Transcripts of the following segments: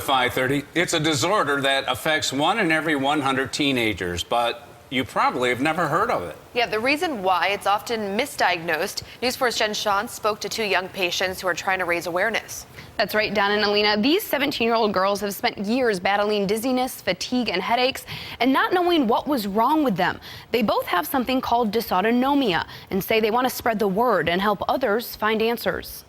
at 5:30. It's a disorder that affects 1 in every 100 teenagers, but you probably have never heard of it. Yeah, the reason why it's often misdiagnosed. News 4's Jen Shantz spoke to 2 young patients who are trying to raise awareness. That's right, Don and Alina. These 17-year-old girls have spent years battling dizziness, fatigue, and headaches, and not knowing what was wrong with them. They both have something called dysautonomia and say they want to spread the word and help others find answers.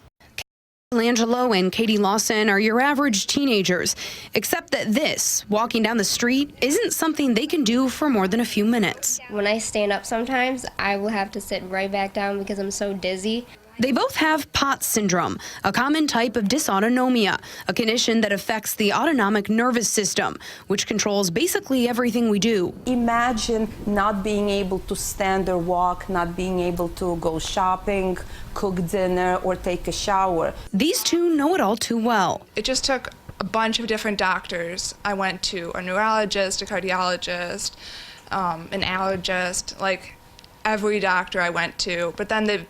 Angelo and Katie Lawson are your average teenagers, except that this, walking down the street, isn't something they can do for more than a few minutes. When I stand up sometimes, I will have to sit right back down because I'm so dizzy. They both have POTS syndrome, a common type of dysautonomia, a condition that affects the autonomic nervous system, which controls basically everything we do. Imagine not being able to stand or walk, not being able to go shopping, cook dinner, or take a shower. These two know it all too well. It just took a bunch of different doctors. I went to a neurologist, a cardiologist, an allergist, like every doctor I went to, but then they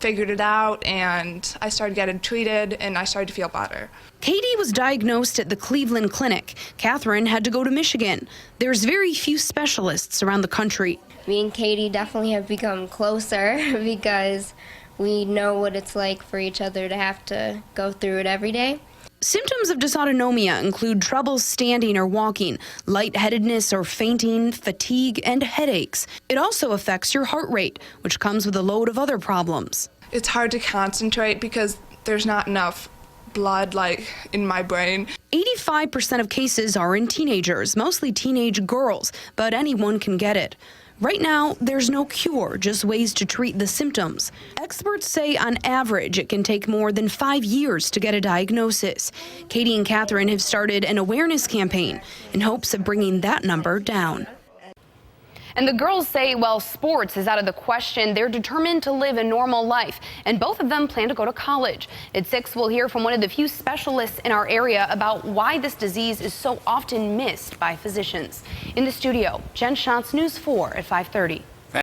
figured it out and I started getting treated and I started to feel better. Katie was diagnosed at the Cleveland Clinic. Catherine had to go to Michigan. There's very few specialists around the country. Me and Katie definitely have become closer because we know what it's like for each other to have to go through it every day. Symptoms of dysautonomia include trouble standing or walking, lightheadedness or fainting, fatigue, and headaches. It also affects your heart rate, which comes with a load of other problems. It's hard to concentrate because there's not enough blood like in my brain. 85% of cases are in teenagers, mostly teenage girls, but anyone can get it. Right now, there's no cure, just ways to treat the symptoms. Experts say on average it can take more than 5 years to get a diagnosis. Katie and Catherine have started an awareness campaign in hopes of bringing that number down. And the girls say while sports is out of the question, they're determined to live a normal life, and both of them plan to go to college. At 6, we'll hear from one of the few specialists in our area about why this disease is so often missed by physicians. In the studio, Jen Shantz, News 4 at 5:30.